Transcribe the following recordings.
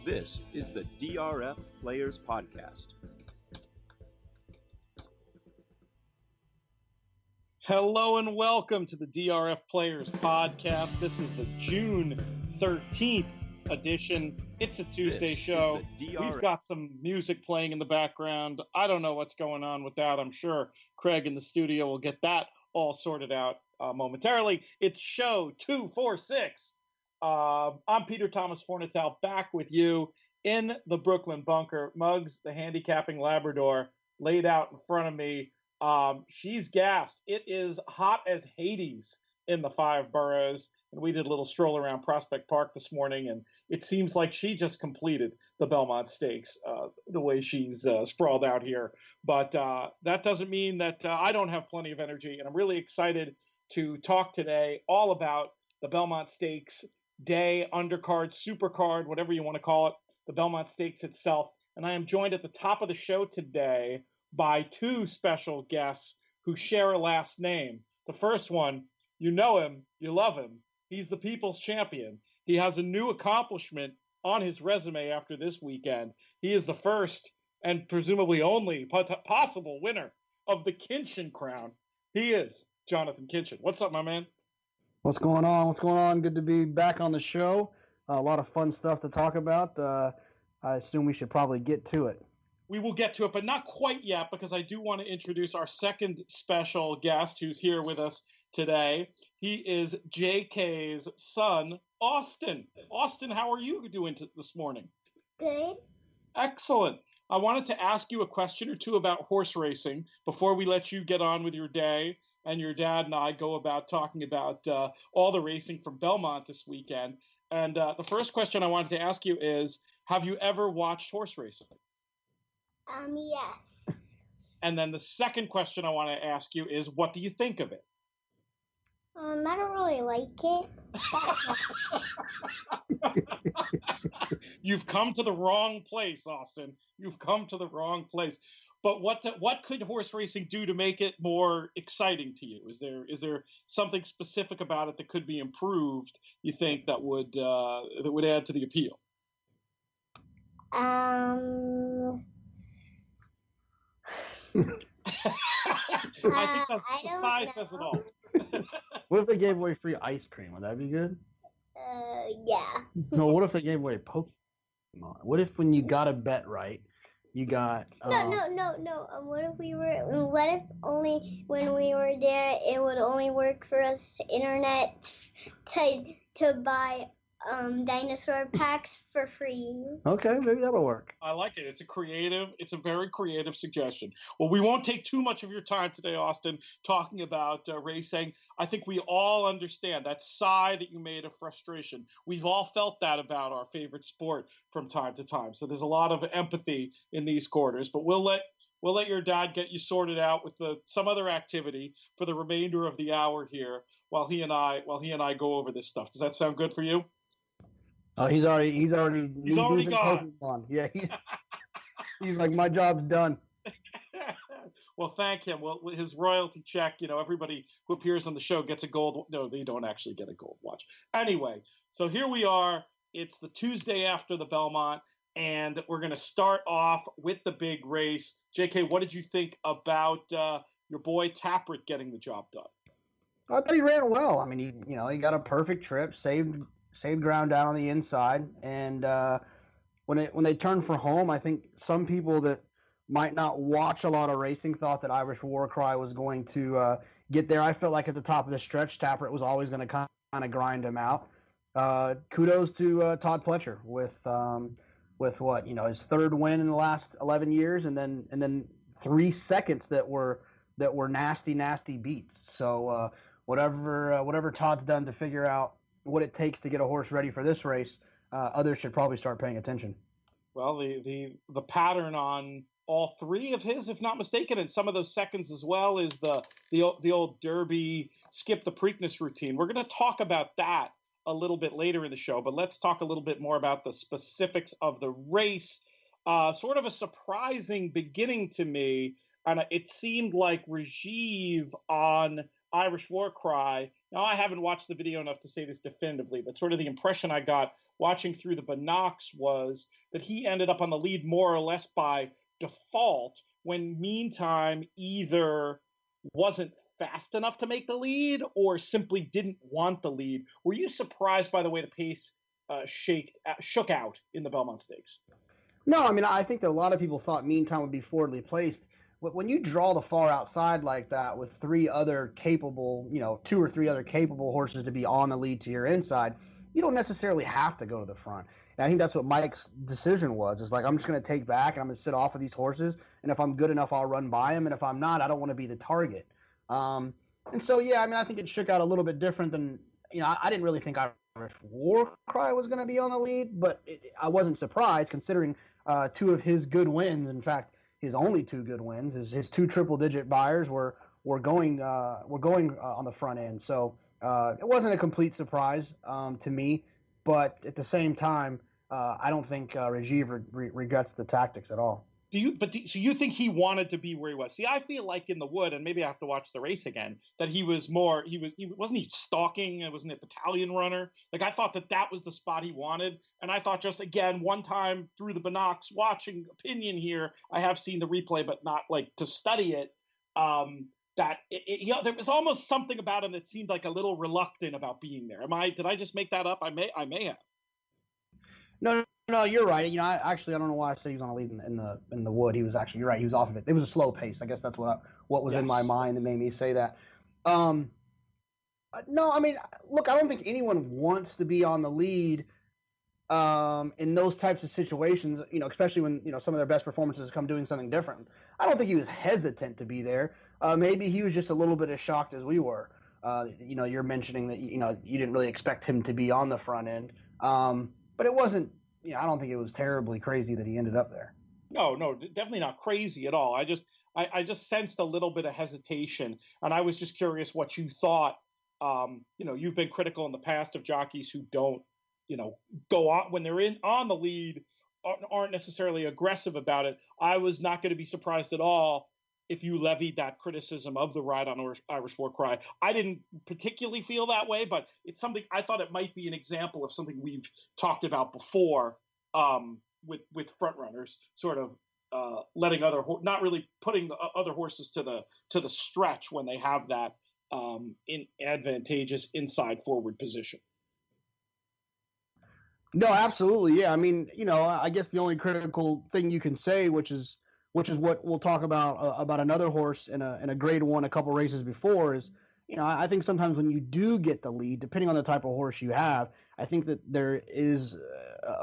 This is the DRF Players Podcast. Hello and welcome to the DRF Players Podcast. This is the June 13th edition. It's a Tuesday show. We've got some music playing in the background. I don't know what's going on with that. I'm sure Craig in the studio will get that all sorted out momentarily. It's show 246. I'm Peter Thomas Fornatale, back with you in the Brooklyn bunker. Muggs, the handicapping Labrador, laid out in front of me. She's gassed. It is hot as Hades in the five boroughs. And we did a little stroll around Prospect Park this morning, and it seems like she just completed the Belmont Stakes, the way she's sprawled out here. But that doesn't mean that I don't have plenty of energy, and I'm really excited to talk today all about the Belmont Stakes day, undercard, supercard, whatever you want to call it, the Belmont Stakes itself. And I am joined at the top of the show today by two special guests who share a last name. The first one, you know him, you love him. He's the people's champion. He has a new accomplishment on his resume after this weekend. He is the first and presumably only possible winner of the Kinchin crown. He is Jonathan Kinchin. What's up, my man? What's going on? What's going on? Good to be back on the show. A lot of fun stuff to talk about. I assume we should probably get to it. We will get to it, but not quite yet, because I do want to introduce our second special guest who's here with us today. He is JK's son, Austin. Austin, how are you doing this morning? Good. Excellent. I wanted to ask you a question or two about horse racing before we let you get on with your day and your dad and I go about talking about all the racing from Belmont this weekend. And the first question I wanted to ask you is, have you ever watched horse racing? Yes. And then the second question I want to ask you is, what do you think of it? I don't really like it. You've come to the wrong place, Austin. You've come to the wrong place. But what could horse racing do to make it more exciting to you? Is there something specific about it that could be improved, you think, that would add to the appeal? I think the size says it all. What if they gave away free ice cream? Would that be good? Yeah. No, what if they gave away Pokemon? What if when you got a bet right, you got... No. What if only when we were there, it would only work for us internet to buy dinosaur packs for free? Okay, maybe that'll work. I like it. It's a very creative suggestion. Well, we won't take too much of your time today, Austin, talking about racing. I think we all understand that sigh that you made of frustration. We've all felt that about our favorite sport from time to time. So there's a lot of empathy in these quarters, but we'll let your dad get you sorted out with some other activity for the remainder of the hour here while he and I go over this stuff. Does that sound good for you? He's already gone. Pokemon. Yeah, he's like, my job's done. Well, thank him. Well, his royalty check, everybody who appears on the show gets a gold. No, they don't actually get a gold watch. Anyway, so here we are. It's the Tuesday after the Belmont, and we're going to start off with the big race. JK, what did you think about your boy Tapwrit getting the job done? I thought he ran well. I mean, he got a perfect trip, saved ground down on the inside, and when they turned for home, I think some people that might not watch a lot of racing thought that Irish Warcry was going to get there. I felt like at the top of the stretch, Tapwrit was always going to kind of grind him out. Kudos to Todd Pletcher with what, his third win in the last 11 years, and then 3 seconds that were nasty beats. So whatever Todd's done to figure out what it takes to get a horse ready for this race, others should probably start paying attention. Well, the pattern on all three of his, if not mistaken, and some of those seconds as well, is the old Derby skip the Preakness routine. We're going to talk about that a little bit later in the show, but let's talk a little bit more about the specifics of the race. Sort of a surprising beginning to me, and it seemed like Rajiv on Irish Warcry. Now, I haven't watched the video enough to say this definitively, but sort of the impression I got watching through the binocs was that he ended up on the lead more or less by default, when meantime either wasn't fast enough to make the lead or simply didn't want the lead. Were you surprised by the way the pace shook out in the Belmont Stakes? No, I mean, I think that a lot of people thought Meantime would be forwardly placed. But when you draw the far outside like that with two or three other capable horses to be on the lead to your inside, you don't necessarily have to go to the front. And I think that's what Mike's decision was. It's like, I'm just going to take back and I'm going to sit off of these horses. And if I'm good enough, I'll run by them. And if I'm not, I don't want to be the target. And so, yeah, I mean, I think it shook out a little bit different than, I didn't really think Irish War Cry was going to be on the lead, but I wasn't surprised considering two of his good wins. In fact, his only two good wins, his two triple-digit buyers were going on the front end. So it wasn't a complete surprise to me, but at the same time, I don't think Rajiv regrets the tactics at all. So you think he wanted to be where he was? See, I feel like in the Wood, and maybe I have to watch the race again, that he wasn't stalking, it wasn't a battalion runner. Like, I thought that was the spot he wanted. And I thought, just again, one time through the binocs, watching opinion here, I have seen the replay, but not like to study it, that there was almost something about him that seemed like a little reluctant about being there. Did I just make that up? I may have. No, you're right. I don't know why I said he was on a lead in the Wood. He was actually, you're right. He was off of it. It was a slow pace. I guess that's what was in my mind that made me say that. No, I mean, look, I don't think anyone wants to be on the lead in those types of situations. Especially when some of their best performances come doing something different. I don't think he was hesitant to be there. Maybe he was just a little bit as shocked as we were. You're mentioning that you didn't really expect him to be on the front end, but it wasn't. I don't think it was terribly crazy that he ended up there. No, definitely not crazy at all. I just sensed a little bit of hesitation, and I was just curious what you thought. You've been critical in the past of jockeys who don't, go on when they're on the lead, aren't necessarily aggressive about it. I was not going to be surprised at all if you levied that criticism of the ride on Irish War Cry. I didn't particularly feel that way, but it's something I thought it might be an example of something we've talked about before with front runners, sort of letting not really putting the other horses to the stretch when they have that in advantageous inside forward position. No, absolutely, yeah. I mean, I guess the only critical thing you can say, which is what we'll talk about another horse in a grade one a couple races before, is I think sometimes when you do get the lead, depending on the type of horse you have, I think that there is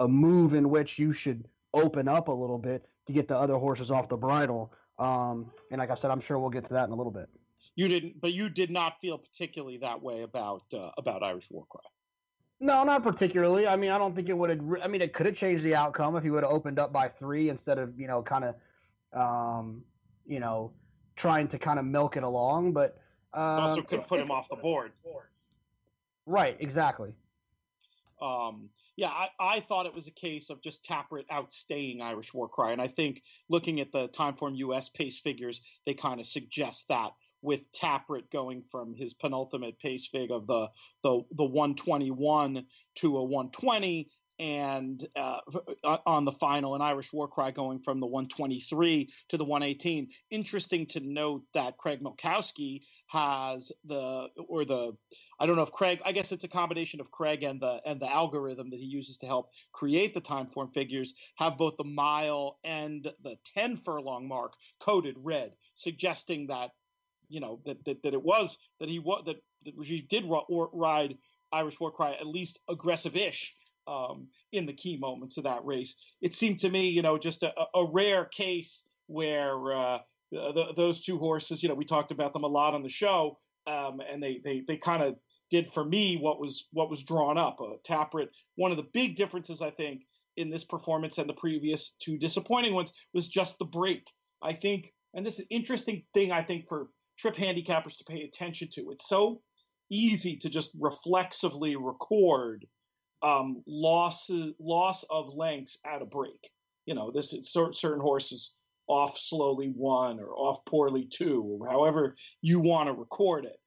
a move in which you should open up a little bit to get the other horses off the bridle. And like I said, I'm sure we'll get to that in a little bit. You did not feel particularly that way about Irish War Cry. No, not particularly. I mean, I don't think it would have. I mean, it could have changed the outcome if he would have opened up by 3 instead of kind of trying to kind of milk it along, but also could put him off the board. Right, exactly. I thought it was a case of just Tapwrit outstaying Irish War Cry, and I think looking at the Timeform US pace figures, they kind of suggest that, with Tapwrit going from his penultimate pace fig of the 121 to a 120. And on the final, an Irish War Cry going from the 123 to the 118. Interesting to note that Craig Milkowski has I don't know if Craig, I guess it's a combination of Craig and the algorithm that he uses to help create the Timeform figures, have both the mile and the 10 furlong mark coded red, suggesting that that Rajiv did ride Irish War Cry at least aggressive-ish in the key moments of that race. It seemed to me, just a rare case where those two horses, we talked about them a lot on the show, and they kind of did for me what was drawn up. Tapwrit, one of the big differences, I think, in this performance and the previous two disappointing ones was just the break. I think, and this is an interesting thing, I think, for trip handicappers to pay attention to. It's so easy to just reflexively record loss of lengths at a break. This is certain horses off slowly 1 or off poorly 2, or however you want to record it.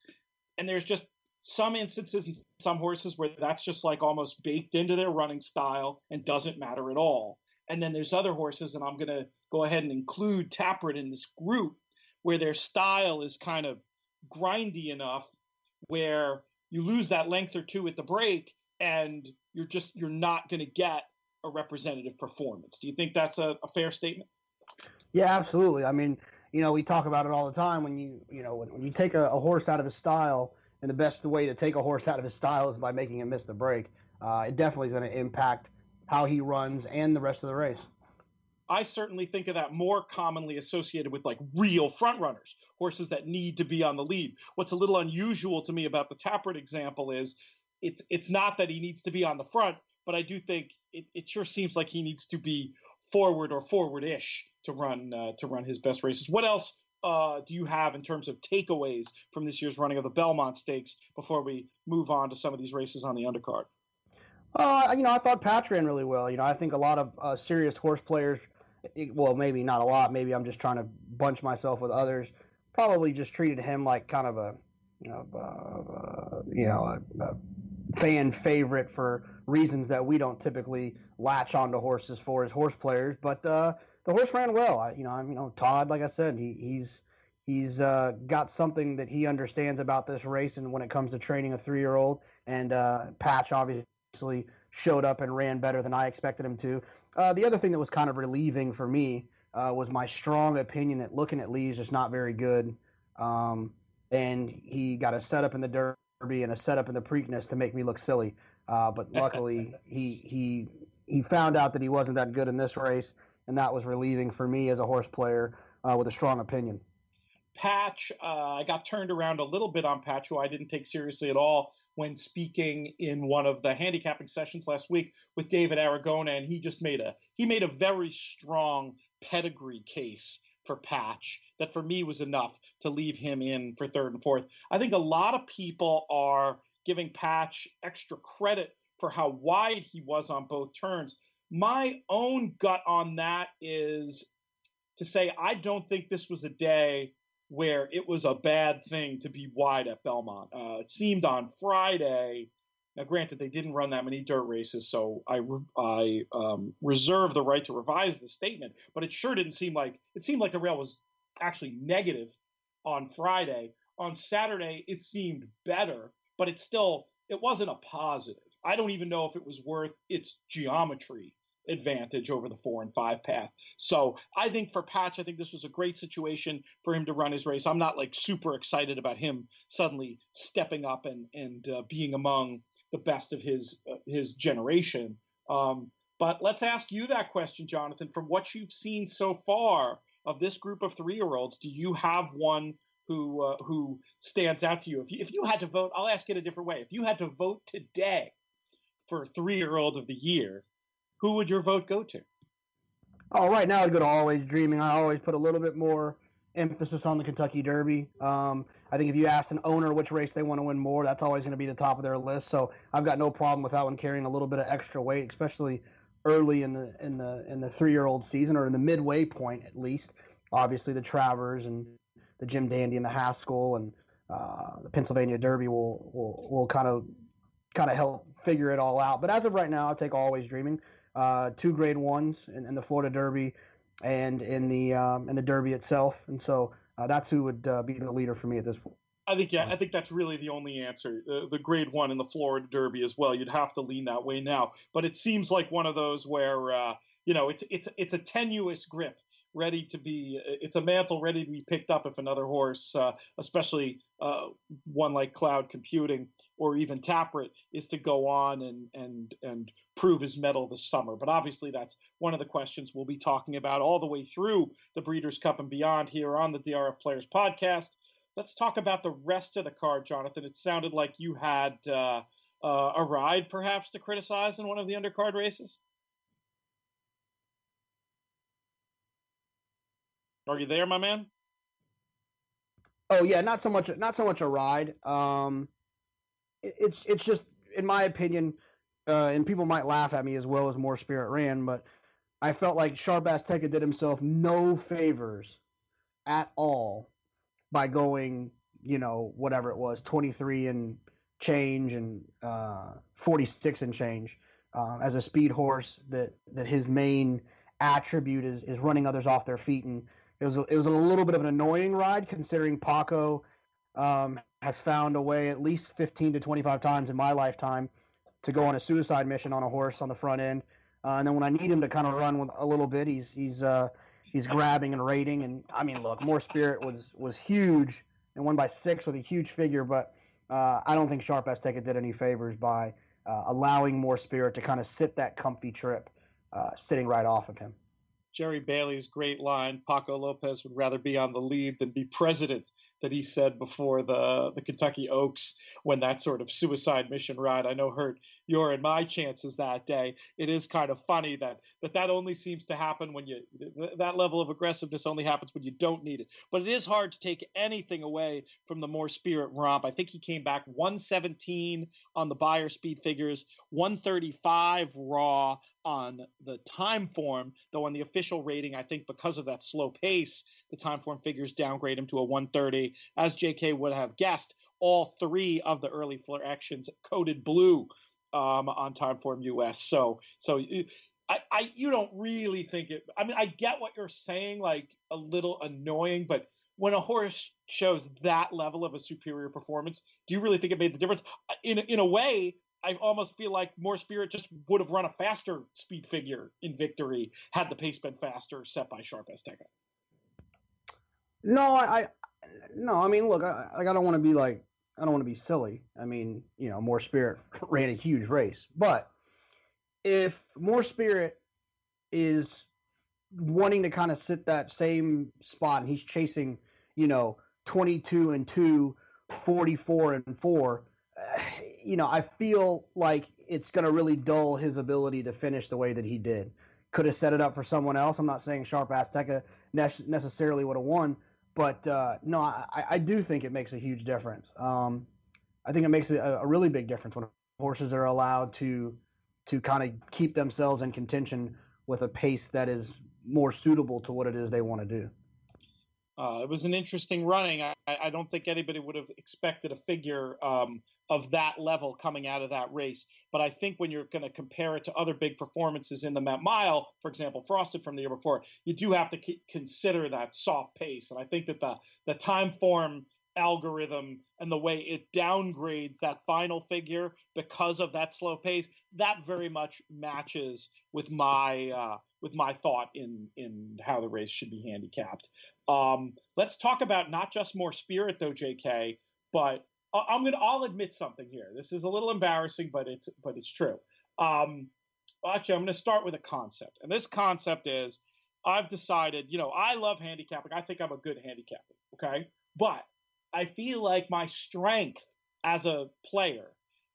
And there's just some instances and some horses where that's just like almost baked into their running style and doesn't matter at all. And then there's other horses, and I'm going to go ahead and include Tapwrit in this group, where their style is kind of grindy enough where you lose that length or two at the break and you're not going to get a representative performance. Do you think that's a fair statement? Yeah, absolutely. I mean, we talk about it all the time when you take a horse out of his style, and the best way to take a horse out of his style is by making him miss the break. It definitely is going to impact how he runs and the rest of the race. I certainly think of that more commonly associated with like real front runners, horses that need to be on the lead. What's a little unusual to me about the Tapwrit example is it's not that he needs to be on the front, but I do think it sure seems like he needs to be forward or forward-ish to run his best races. What else do you have in terms of takeaways from this year's running of the Belmont Stakes before we move on to some of these races on the undercard? I thought Patch ran really well. I think a lot of serious horse players, well, maybe not a lot, maybe I'm just trying to bunch myself with others, probably just treated him like kind of a fan favorite for reasons that we don't typically latch onto horses for as horse players. But the horse ran well. Todd, like I said, he's got something that he understands about this race, and when it comes to training a 3-year-old, and Patch obviously showed up and ran better than I expected him to. The other thing that was kind of relieving for me was my strong opinion that looking at Lee's just not very good, and he got a setup in the Derby and a setup in the Preakness to make me look silly. But luckily, he found out that he wasn't that good in this race, and that was relieving for me as a horse player with a strong opinion. Patch, I got turned around a little bit on Patch, who I didn't take seriously at all when speaking in one of the handicapping sessions last week with David Aragona, and he made a very strong pedigree case for Patch that for me was enough to leave him in for third and fourth. I think a lot of people are giving Patch extra credit for how wide he was on both turns. My own gut on that is to say I don't think this was a day where it was a bad thing to be wide at Belmont. It seemed on Friday. Now, granted, they didn't run that many dirt races, so I reserve the right to revise the statement. But it sure didn't seem like – it seemed like the rail was actually negative on Friday. On Saturday, it seemed better, but it wasn't a positive. I don't even know if it was worth its geometry advantage over the 4 and 5 path. So I think for Patch, I think this was a great situation for him to run his race. I'm not like super excited about him suddenly stepping up and being among the best of his generation. But let's ask you that question, Jonathan. From what you've seen so far of this group of 3-year-olds, do you have one who stands out to you? If you had to vote, I'll ask it a different way. If you had to vote today for 3-year-old of the year, who would your vote go to? Oh, right now I'd go to Always Dreaming. I always put a little bit more emphasis on the Kentucky Derby. I think if you ask an owner which race they want to win more, that's always going to be the top of their list. So I've got no problem with that one carrying a little bit of extra weight, especially early in the 3-year-old season, or in the midway point at least. Obviously, the Travers and the Jim Dandy and the Haskell and the Pennsylvania Derby will kind of help figure it all out. But as of right now, I'll take Always Dreaming. 2 grade 1s in the Florida Derby and in the Derby itself, and so that's who would be the leader for me at this point. I think that's really the only answer. The grade 1 in the Florida Derby as well. You'd have to lean that way now, but it seems like one of those where it's a tenuous grip. It's a mantle ready to be picked up if another horse, especially one like Cloud Computing or even Tapwrit, is to go on and prove his mettle this summer. But obviously that's one of the questions we'll be talking about all the way through the Breeders' Cup and beyond here on the DRF Players Podcast. Let's talk about the rest of the card, Jonathan. It sounded like you had a ride perhaps to criticize in one of the undercard races. Are you there, my man? Oh yeah, not so much a ride. It's just, in my opinion, and people might laugh at me as well as Mor Spirit ran, but I felt like Sharp Azteca did himself no favors at all by going, whatever it was, 23 and change and 46 and change as a speed horse. That his main attribute is running others off their feet, and it was a little bit of an annoying ride considering Paco has found a way at least 15 to 25 times in my lifetime to go on a suicide mission on a horse on the front end, and then when I need him to kind of run with a little bit, he's grabbing and raiding. And I mean, look, Mor Spirit was huge and won by 6 with a huge figure, but I don't think Sharp Azteca did any favors by allowing Mor Spirit to kind of sit that comfy trip, sitting right off of him. Jerry Bailey's great line, Paco Lopez would rather be on the lead than be president, that he said before the Kentucky Oaks when that sort of suicide mission ride, I know, hurt your and my chances that day. It is kind of funny that only seems to happen when that level of aggressiveness only happens when you don't need it. But it is hard to take anything away from the Mor Spirit romp. I think he came back 117 on the buyer speed figures, 135 raw on the time form, though on the official rating, I think because of that slow pace, the time form figures downgrade him to a 130. As JK would have guessed, all 3 of the early fluorescents coded blue on time form US. So you don't really think it. I mean, I get what you're saying, like a little annoying, but when a horse shows that level of a superior performance, do you really think it made the difference? In a way, I almost feel like Mor Spirit just would have run a faster speed figure in victory had the pace been faster set by Sharp Azteca. No, I mean, look, I don't want to be silly. I mean, Mor Spirit ran a huge race, but if Mor Spirit is wanting to kind of sit that same spot and he's chasing, 22 and 2, 44 and 4, I feel like it's going to really dull his ability to finish the way that he did. Could have set it up for someone else. I'm not saying Sharp Azteca necessarily would have won, but no, I do think it makes a huge difference. I think it makes a really big difference when horses are allowed to kind of keep themselves in contention with a pace that is more suitable to what it is they want to do. It was an interesting running. I don't think anybody would have expected a figure of that level coming out of that race. But I think when you're going to compare it to other big performances in the Met Mile, for example, Frosted from the year before, you do have to consider that soft pace. And I think that the time form algorithm and the way it downgrades that final figure because of that slow pace, that very much matches with my thought in how the race should be handicapped. Let's talk about not just Mor Spirit though, JK, but I'll admit something here. This is a little embarrassing, but it's true. Actually, I'm going to start with a concept, and this concept is I've decided, I love handicapping. I think I'm a good handicapper. Okay, but I feel like my strength as a player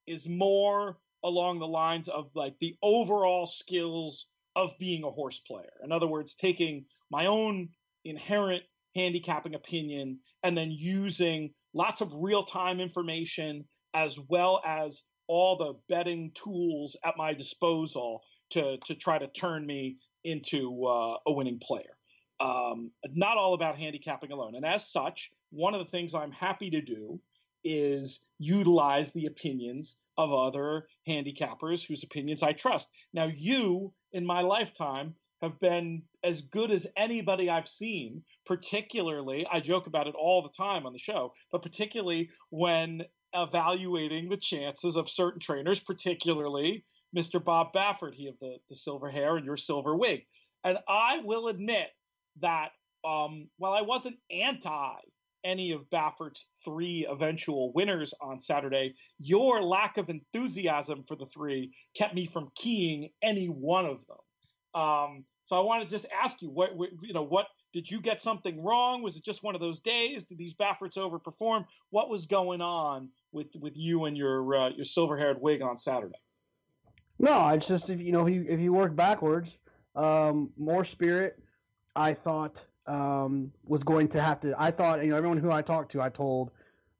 is more along the lines of like the overall skills of being a horse player. In other words, taking my own inherent handicapping opinion and then using lots of real-time information as well as all the betting tools at my disposal to try to turn me into a winning player. Not all about handicapping alone. And as such, one of the things I'm happy to do is utilize the opinions of other handicappers whose opinions I trust. Now, you, in my lifetime, have been as good as anybody I've seen, particularly, I joke about it all the time on the show, but particularly when evaluating the chances of certain trainers, particularly Mr. Bob Baffert, he of the silver hair and your silver wig. And I will admit that while I wasn't anti any of Baffert's 3 eventual winners on Saturday, your lack of enthusiasm for the 3 kept me from keying any one of them. So I want to just ask you, what did you get something wrong? Was it just one of those days? Did these Bafferts overperform? What was going on with you and your silver-haired wig on Saturday? No, it's just if you work backwards, Mor Spirit, I thought was going to have to. I thought everyone who I talked to, I told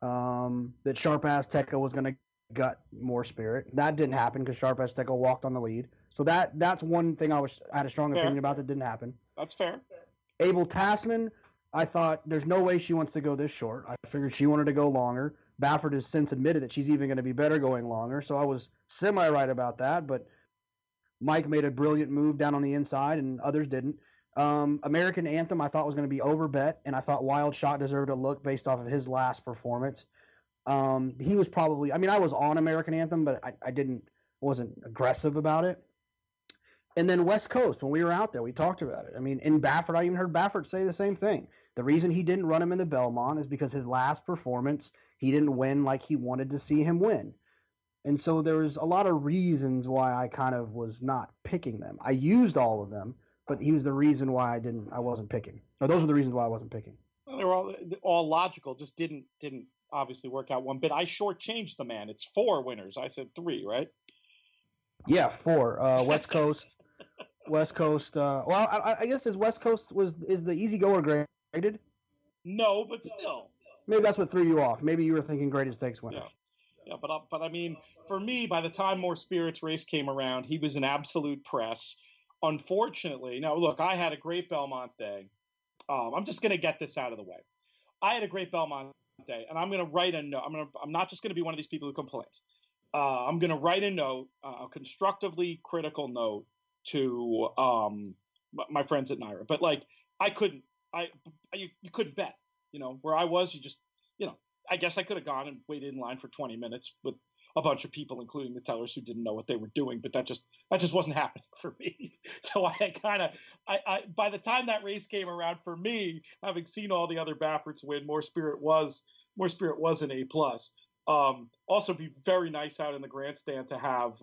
that Sharp Azteca was going to gut Mor Spirit. That didn't happen because Sharp Azteca walked on the lead. So that's one thing I had a strong opinion about that didn't happen. That's fair. Abel Tasman, I thought there's no way she wants to go this short. I figured she wanted to go longer. Baffert has since admitted that she's even going to be better going longer. So I was semi-right about that, but Mike made a brilliant move down on the inside, and others didn't. American Anthem I thought was going to be overbet, and I thought Wild Shot deserved a look based off of his last performance. He was probably, I mean, I was on American Anthem, but I wasn't aggressive about it. And then West Coast, when we were out there, we talked about it. I mean, in Baffert, I even heard Baffert say the same thing. The reason he didn't run him in the Belmont is because his last performance, he didn't win like he wanted to see him win. And so there was a lot of reasons why I kind of was not picking them. I used all of them, but he was the reason why I wasn't picking. Or those were the reasons why I wasn't picking. Well, they were all logical, just didn't obviously work out one bit. I shortchanged the man. It's 4 winners. I said 3, right? Yeah, 4. West Coast. West Coast. Well, I guess is West Coast is the easy goer graded? No, but still. Maybe that's what threw you off. Maybe you were thinking greatest stakes winner. Yeah, but I mean, for me, by the time Mor Spirit's race came around, he was an absolute press. Unfortunately, now look, I had a great Belmont day. I'm just going to get this out of the way. I had a great Belmont day, and I'm going to write a note. I'm not just going to be one of these people who complains. I'm going to write a note, a constructively critical note to my friends at NYRA. But like, you couldn't bet. You know, where I was, you just, you know, I guess I could have gone and waited in line for 20 minutes with a bunch of people, including the tellers, who didn't know what they were doing, but that just wasn't happening for me. So I by the time that race came around for me, having seen all the other Bafferts win, Mor Spirit was an A+. Also be very nice out in the grandstand to have,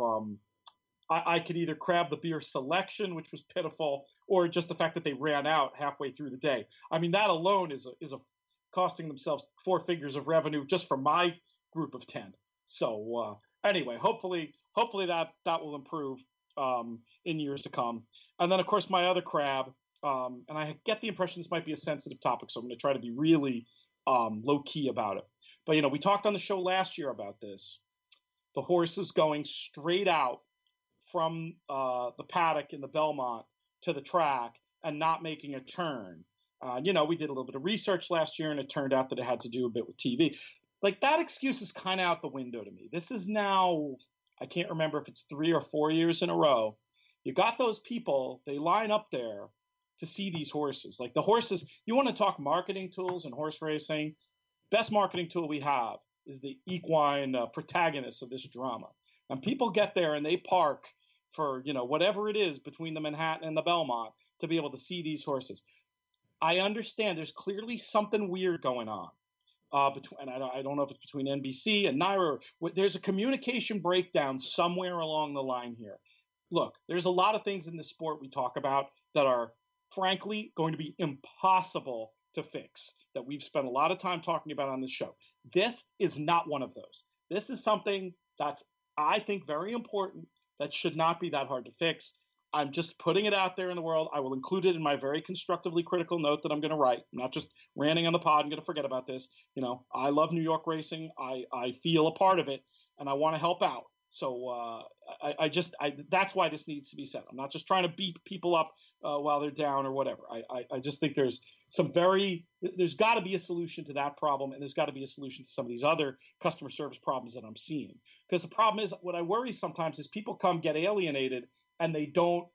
I could either grab the beer selection, which was pitiful, or just the fact that they ran out halfway through the day. I mean, that alone is a costing themselves 4 figures of revenue just for my group of 10. So anyway, hopefully that will improve in years to come. And then, of course, my other crab, and I get the impression this might be a sensitive topic, so I'm going to try to be really low-key about it. But, you know, we talked on the show last year about this. The horses going straight out from the paddock in the Belmont to the track and not making a turn. You know, we did a little bit of research last year, and it turned out that it had to do a bit with TV. Like, that excuse is kind of out the window to me. This is now, I can't remember if it's 3 or 4 years in a row. You got those people, they line up there to see these horses. Like, the horses, you want to talk marketing tools and horse racing, best marketing tool we have is the equine protagonist of this drama. And people get there and they park for, you know, whatever it is between the Manhattan and the Belmont to be able to see these horses. I understand there's clearly something weird going on between, and I don't know if it's between NBC and NYRA. There's a communication breakdown somewhere along the line here. Look, there's a lot of things in this sport we talk about that are, frankly, going to be impossible to fix, that we've spent a lot of time talking about on this show. This is not one of those. This is something that's, I think, very important, that should not be that hard to fix. I'm just putting it out there in the world. I will include it in my very constructively critical note that I'm going to write. I'm not just ranting on the pod. I'm going to forget about this. You know, I love New York racing. I feel a part of it, and I want to help out. So that's why this needs to be said. I'm not just trying to beat people up while they're down or whatever. I just think there's got to be a solution to that problem, and there's got to be a solution to some of these other customer service problems that I'm seeing. Because the problem is, what I worry sometimes is people get alienated, and they don't,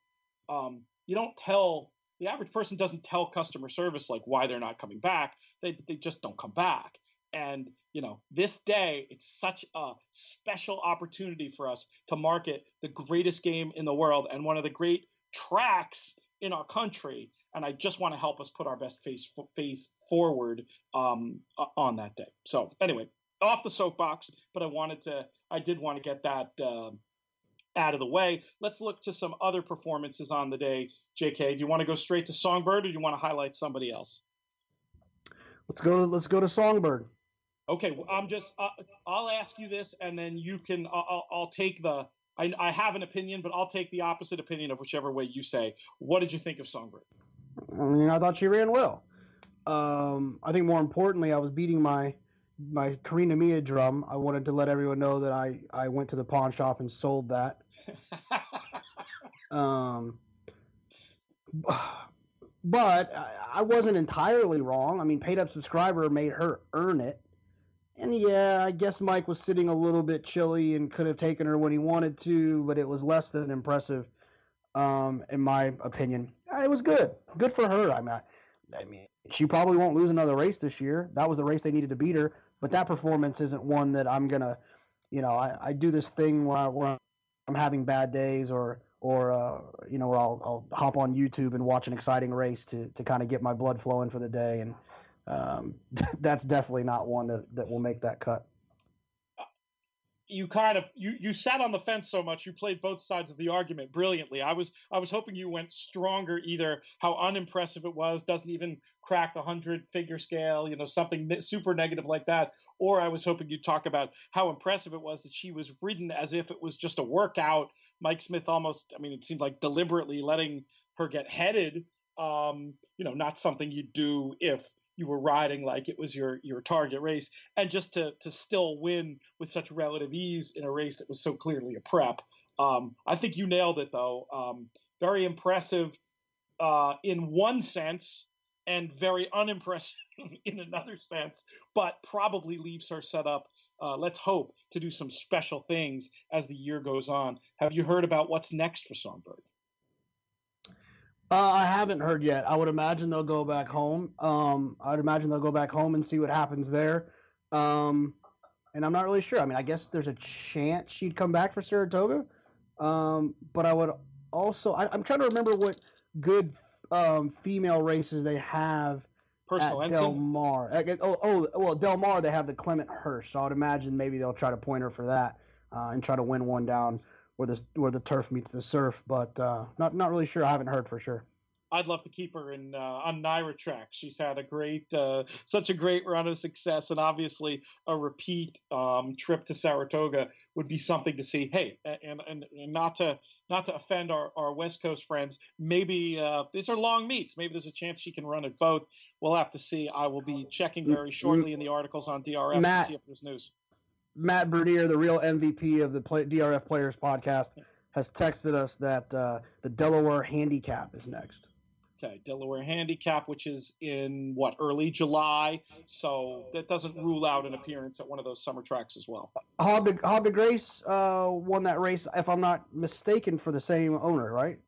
the average person doesn't tell customer service like why they're not coming back. They just don't come back. And, you know, this day, it's such a special opportunity for us to market the greatest game in the world and one of the great tracks in our country. And I just want to help us put our best face forward on that day. So anyway, off the soapbox, but I did want to get that out of the way. Let's look to some other performances on the day. JK, do you want to go straight to Songbird, or do you want to highlight somebody else? Let's go to Songbird. Okay, well, I'll ask you this, and then you can, I'll take I have an opinion, but I'll take the opposite opinion of whichever way you say. What did you think of Songbird? I mean, I thought she ran well. I think more importantly, I was beating my Karina Mia drum. I wanted to let everyone know that I went to the pawn shop and sold that. But I wasn't entirely wrong. I mean, paid up subscriber made her earn it. And yeah, I guess Mike was sitting a little bit chilly and could have taken her when he wanted to, but it was less than impressive, in my opinion. It was good. Good for her. I mean, she probably won't lose another race this year. That was the race they needed to beat her, but that performance isn't one that I'm going to, I do this thing where I'm having bad days or where I'll hop on YouTube and watch an exciting race to kind of get my blood flowing for the day. And that's definitely not one that will make that cut. You sat on the fence so much. You played both sides of the argument brilliantly. I was hoping you went stronger, either how unimpressive it was, doesn't even crack the 100-figure scale, something super negative like that. Or I was hoping you'd talk about how impressive it was that she was ridden as if it was just a workout. Mike Smith almost, it seemed like deliberately letting her get headed. Not something you'd do if you were riding like it was your target race, and just to still win with such relative ease in a race that was so clearly a prep. I think you nailed it, though. Very impressive in one sense, and very unimpressive in another sense, but probably leaves her set up, let's hope, to do some special things as the year goes on. Have you heard about what's next for Songbird? I haven't heard yet. I would imagine they'll go back home. I'd imagine they'll go back home and see what happens there. And I'm not really sure. I guess there's a chance she'd come back for Saratoga. But I would also, I'm trying to remember what good female races they have Personal at ensign? Del Mar. Well, Del Mar, they have the Clement Hirsch. So I would imagine maybe they'll try to point her for that and try to win one down where the turf meets the surf, but not really sure. I haven't heard for sure. I'd love to keep her on Naira track. She's had such a great run of success, and obviously a repeat trip to Saratoga would be something to see. Hey, and not to offend our West Coast friends, maybe these are long meets. Maybe there's a chance she can run at both. We'll have to see. I will be checking very shortly in the articles on DRF to see if there's news. Matt Bernier, the real MVP of the DRF Players podcast, has texted us that the Delaware Handicap is next. Okay, Delaware Handicap, which is in early July, so that doesn't rule out an appearance at one of those summer tracks as well. Hob de Grace won that race, if I'm not mistaken, for the same owner, right?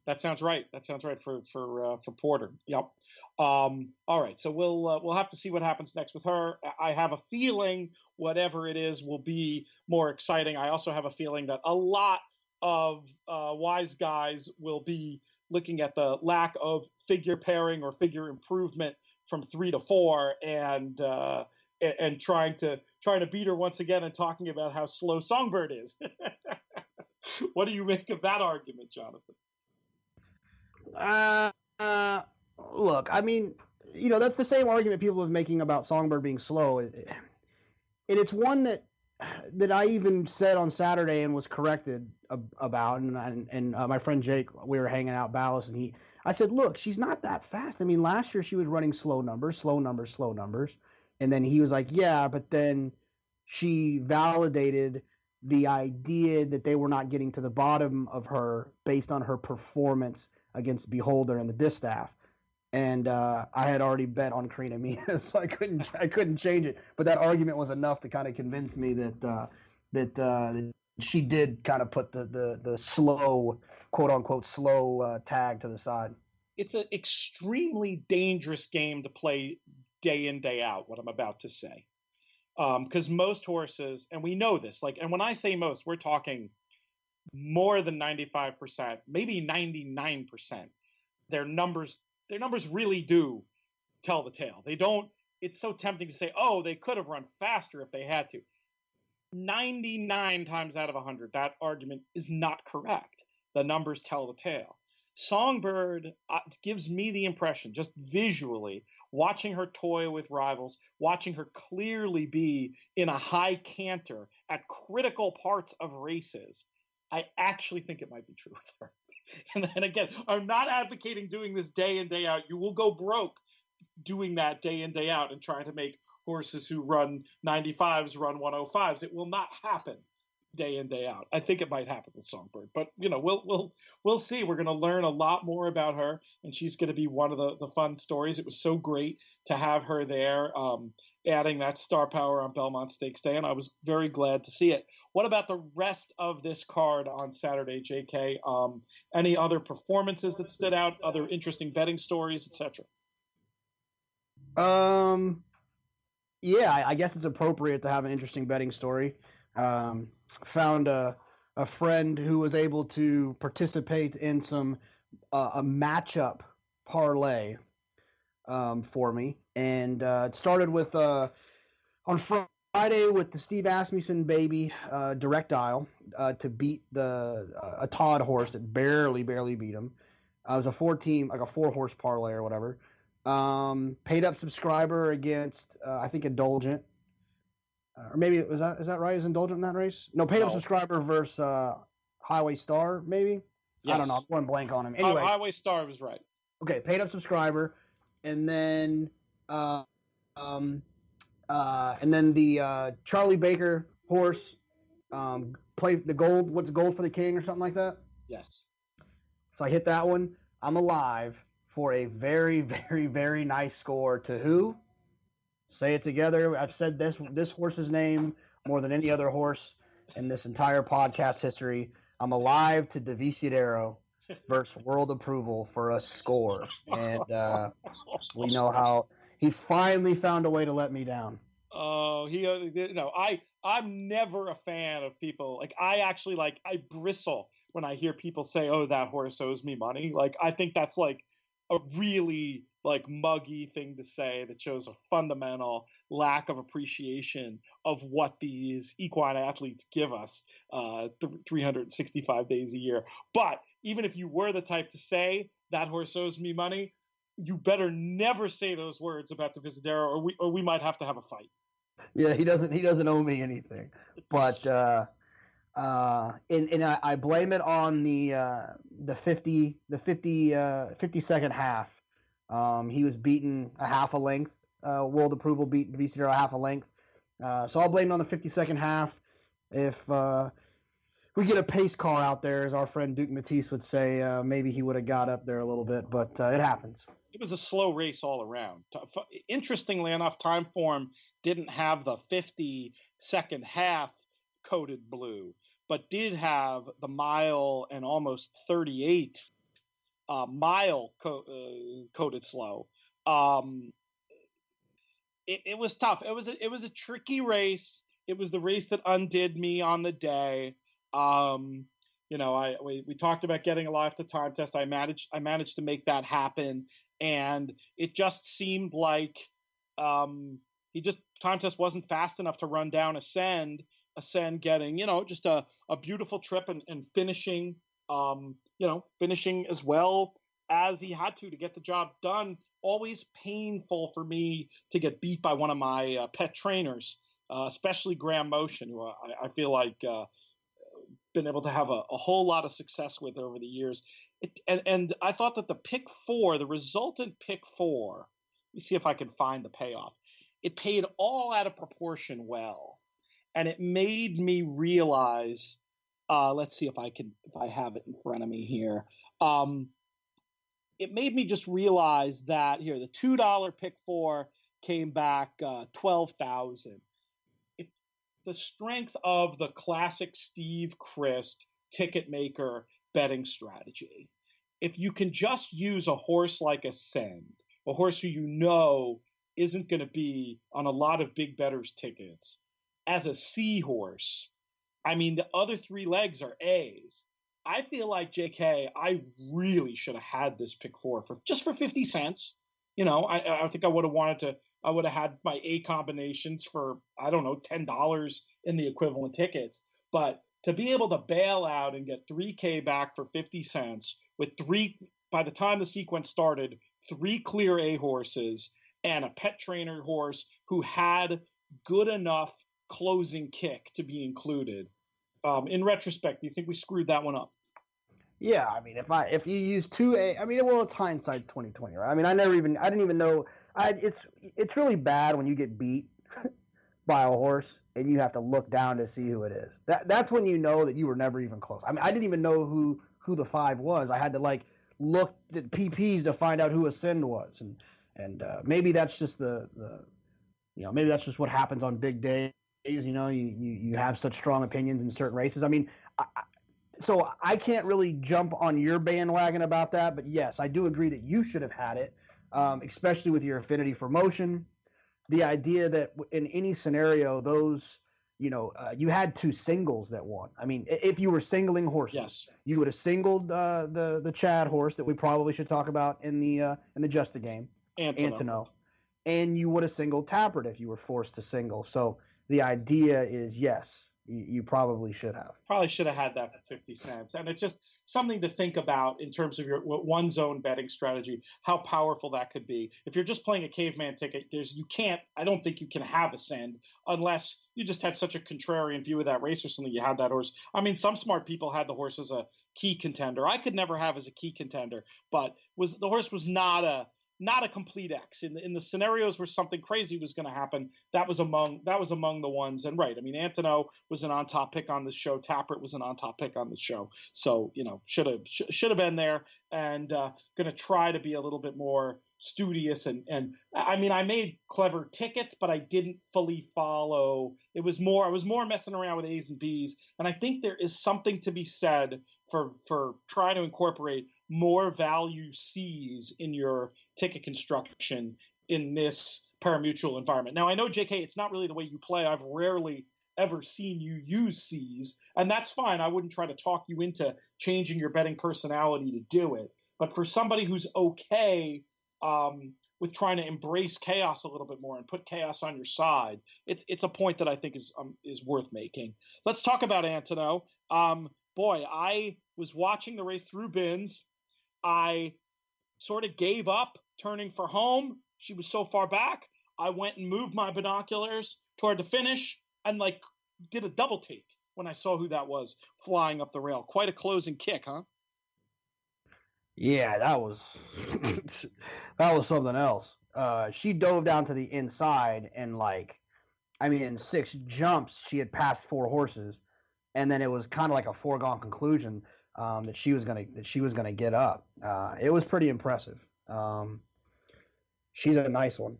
That sounds right. For Porter. Yep. All right. So we'll have to see what happens next with her. I have a feeling whatever it is will be more exciting. I also have a feeling that a lot of wise guys will be looking at the lack of figure pairing or figure improvement from 3 to 4 and trying to beat her once again and talking about how slow Songbird is. What do you make of that argument, Jonathan? Look, that's the same argument people have been making about Songbird being slow. And it's one that I even said on Saturday and was corrected about. And my friend Jake, we were hanging out Ballas, and I said, look, she's not that fast. Last year she was running slow numbers. And then he was like, yeah, but then she validated the idea that they were not getting to the bottom of her based on her performance against Beholder and the distaff. And I had already bet on Karina Mia, so I couldn't change it. But that argument was enough to kind of convince me that she did kind of put the slow, quote unquote, slow tag to the side. It's an extremely dangerous game to play day in, day out, what I'm about to say. Because most horses, and we know this, and when I say most, we're talking more than 95%, maybe 99%. Their numbers really do tell the tale. They don't. It's so tempting to say, oh, they could have run faster if they had to. 99 times out of 100, that argument is not correct. The numbers tell the tale. Songbird gives me the impression, just visually, watching her toy with rivals, watching her clearly be in a high canter at critical parts of races, I actually think it might be true with her. And then again, I'm not advocating doing this day in, day out. You will go broke doing that day in, day out and trying to make horses who run 95s run 105s. It will not happen. day in, day out. I think it might happen with Songbird, but we'll see. We're going to learn a lot more about her, and she's going to be one of the fun stories. It was so great to have her there, adding that star power on Belmont Stakes Day, and I was very glad to see it. What about the rest of this card on Saturday, JK? Any other performances that stood out? Other interesting betting stories, etc.? Yeah, I guess it's appropriate to have an interesting betting story. Found a friend who was able to participate in some a matchup parlay for me, and it started with on Friday with the Steve Asmussen baby direct dial to beat a Todd horse that barely beat him. It was a 4-team, like a 4-horse parlay or whatever. Paid up subscriber against I think Indulgent. Or maybe is that right? Is Indulgent in that race? No, paid up subscriber versus Highway Star, maybe. Yes. I don't know. I'm going blank on him. Anyway, Highway Star was right. Okay, paid up subscriber, and then the Charlie Baker horse played the gold. What's gold for the king or something like that? Yes. So I hit that one. I'm alive for a very, very, very nice score to who? Say it together. I've said this horse's name more than any other horse in this entire podcast history. I'm alive to Devisidero versus World Approval for a score. And we know how he finally found a way to let me down. Oh, I'm never a fan of people. I bristle when I hear people say, "Oh, that horse owes me money." I think that's a really muggy thing to say that shows a fundamental lack of appreciation of what these equine athletes give us 365 days a year. But even if you were the type to say that horse owes me money, you better never say those words about the Devisidero, or we might have to have a fight. Yeah, he doesn't owe me anything. But I blame it on the 50-second half. He was beaten a half a length. World Approval beat Devisidero a half a length. So I'll blame it on the 50-second half. If we get a pace car out there, as our friend Duke Matisse would say, maybe he would have got up there a little bit, but it happens. It was a slow race all around. Interestingly enough, Timeform didn't have the 50-second half coated blue, but did have the mile and almost 38 mile coated slow. It was tough. It was a tricky race. It was the race that undid me on the day. We talked about getting alive to time test. I managed to make that happen, and it just seemed like time test wasn't fast enough to run down Ascend getting just a beautiful trip and finishing finishing as well as he had to get the job done. Always painful for me to get beat by one of my pet trainers, especially Graham Motion, who I feel like been able to have a whole lot of success with over the years. And I thought that the resultant pick 4, let me see if I can find the payoff. It paid all out of proportion well. And it made me realize, let's see if I have it in front of me here. It made me just realize that here, the $2 pick 4 came back 12,000. The strength of the classic Steve Christ ticket maker betting strategy. If you can just use a horse like Ascend, a horse who isn't going to be on a lot of big bettors tickets, as a C horse, I mean, the other 3 legs are A's. I feel like, JK, I really should have had this pick 4 for 50 cents. I think I would have had my A combinations for, I don't know, $10 in the equivalent tickets. But to be able to bail out and get $3K back for 50 cents with by the time the sequence started, 3 clear A horses and a pet trainer horse who had good enough closing kick to be included. In retrospect, do you think we screwed that one up? Yeah, I mean, if you use 2A, I mean, well, it's hindsight 2020, right? I mean, I didn't even know. It's really bad when you get beat by a horse and you have to look down to see who it is. That's when you know that you were never even close. I mean, I didn't even know who the 5 was. I had to like look at PPs to find out who Ascend was, and maybe that's just maybe that's just what happens on big days. You know, you have such strong opinions in certain races. I mean, so I can't really jump on your bandwagon about that, but yes, I do agree that you should have had it, especially with your affinity for motion. The idea that in any scenario, those, you had 2 singles that won. I mean, if you were singling horses, yes, you would have singled the Chad horse that we probably should talk about in the Just the Game, Antono, and you would have singled Tapwrit if you were forced to single. So the idea is, yes, you probably should have. Probably should have had that for 50 cents. And it's just something to think about in terms of your one zone betting strategy, how powerful that could be. If you're just playing a caveman ticket, I don't think you can have Ascend unless you just had such a contrarian view of that race or something. You had that horse. I mean, some smart people had the horse as a key contender. I could never have as a key contender, but the horse was not a complete X. In the scenarios where something crazy was going to happen, that was among the ones. And right, I mean, Antono was an on-top pick on this show. Tapwrit was an on-top pick on this show. So, should have been there, and going to try to be a little bit more studious. And I mean, I made clever tickets, but I didn't fully follow. I was more messing around with A's and B's. And I think there is something to be said for trying to incorporate more value C's in your ticket construction in this parimutuel environment. Now, I know, JK, it's not really the way you play. I've rarely ever seen you use C's, and that's fine. I wouldn't try to talk you into changing your betting personality to do it. But for somebody who's okay with trying to embrace chaos a little bit more and put chaos on your side, it's a point that I think is worth making. Let's talk about Antono. Boy, I was watching the race through bins. I sort of gave up turning for home. She was so far back. I went and moved my binoculars toward the finish and did a double take when I saw who that was flying up the rail. Quite a closing kick, huh? Yeah, that was something else. She dove down to the inside and in 6 jumps she had passed 4 horses, and then it was kind of like a foregone conclusion that she was gonna get up. It was pretty impressive. She's a nice one.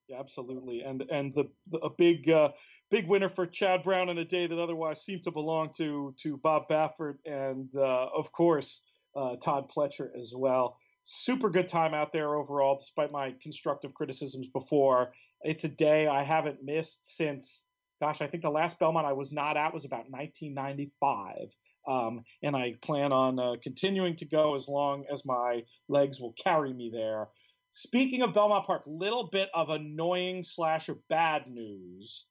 Yeah, absolutely, and a big winner for Chad Brown in a day that otherwise seemed to belong to Bob Baffert and of course Todd Pletcher as well. Super good time out there overall, despite my constructive criticisms before. It's a day I haven't missed since, I think the last Belmont I was not at was about 1995. And I plan on continuing to go as long as my legs will carry me there. Speaking of Belmont Park, little bit of annoying / or bad news.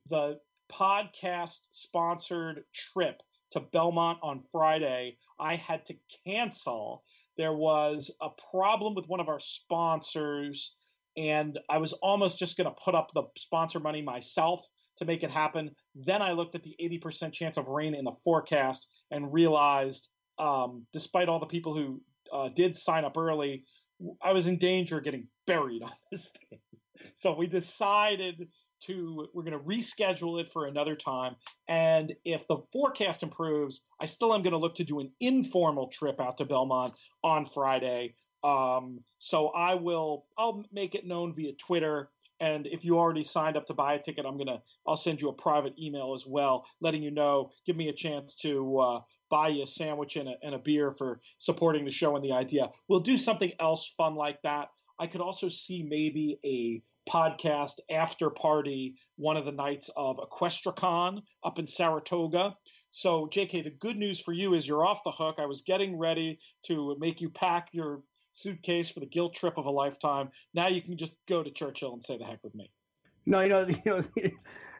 The podcast sponsored trip to Belmont on Friday, I had to cancel. There was a problem with one of our sponsors, and I was almost just going to put up the sponsor money myself to make it happen. Then I looked at the 80% chance of rain in the forecast and realized, despite all the people who did sign up early, I was in danger of getting buried on this thing. So we decided we're going to reschedule it for another time. And if the forecast improves, I still am going to look to do an informal trip out to Belmont on Friday. So I'll make it known via Twitter. And if you already signed up to buy a ticket, I'll send you a private email as well, letting you know, give me a chance to buy you a sandwich and a beer for supporting the show and the idea. We'll do something else fun like that. I could also see maybe a podcast after party one of the nights of EquestriaCon up in Saratoga. So, JK, the good news for you is you're off the hook. I was getting ready to make you pack your suitcase for the guilt trip of a lifetime. Now you can just go to Churchill and say the heck with me. No,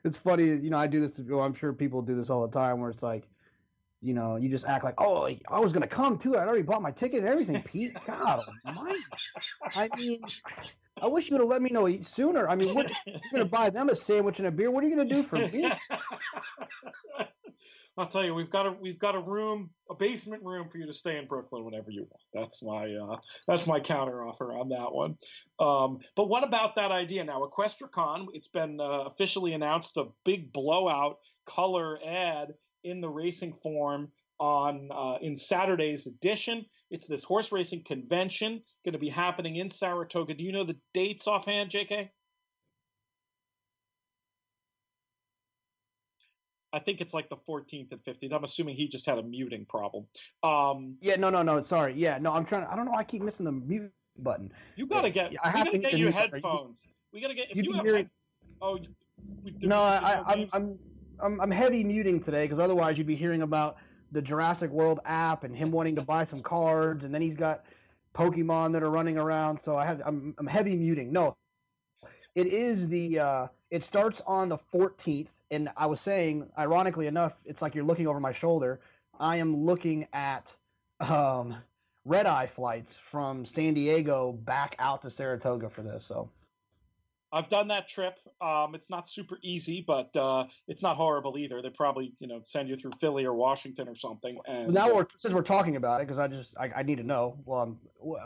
it's funny. I do this. I'm sure people do this all the time where it's like, you just act like, oh, I was going to come too. I'd already bought my ticket and everything, Pete. God almighty. I mean, I wish you would have let me know sooner. I mean, you're going to buy them a sandwich and a beer. What are you going to do for me? I'll tell you, we've got a room, a basement room for you to stay in Brooklyn whenever you want. That's my counter offer on that one. But what about that idea now? EquestriaCon, it's been officially announced, a big blowout color ad in the racing form on in Saturday's edition. It's this horse racing convention going to be happening in Saratoga. Do you know the dates offhand, JK? I think it's like the 14th and 15th. I'm assuming he just had a muting problem. Yeah, no. Sorry. Yeah, no, I'm trying to, I don't know. I keep missing the mute button. You got to get, I have to get you headphones. We got to get, if you have headphones. Oh, no, I'm heavy muting today because otherwise you'd be hearing about the Jurassic World app and him wanting to buy some cards, and then he's got Pokemon that are running around. So I'm heavy muting. No, it is it starts on the 14th. And I was saying, ironically enough, it's like you're looking over my shoulder. I am looking at red-eye flights from San Diego back out to Saratoga for this. So I've done that trip. It's not super easy, but it's not horrible either. They probably, send you through Philly or Washington or something. And now, since we're talking about it, because I need to know. Well,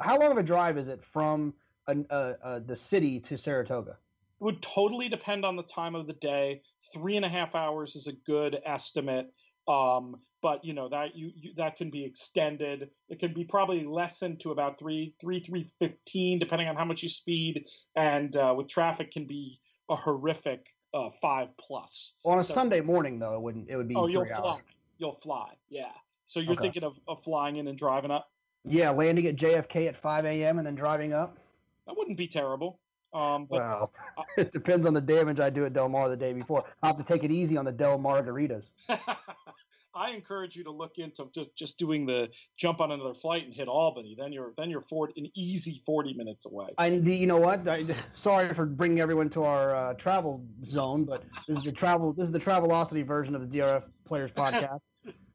how long of a drive is it from the city to Saratoga? It would totally depend on the time of the day. 3.5 hours is a good estimate. But that can be extended. It can be probably lessened to about 3:15, depending on how much you speed. And with traffic, can be a horrific 5+. On a Sunday morning, though, it would be. Oh, you'll fly. You'll fly. Yeah. So you're thinking of flying in and driving up? Yeah, landing at JFK at 5 a.m. and then driving up. That wouldn't be terrible. Well, it depends on the damage I do at Del Mar the day before. I'll have to take it easy on the Del Margaritas. I encourage you to look into just doing the jump on another flight and hit Albany. Then you're an easy 40 minutes away. And you know what? Sorry for bringing everyone to our travel zone, but this is the Travelocity version of the DRF Players Podcast.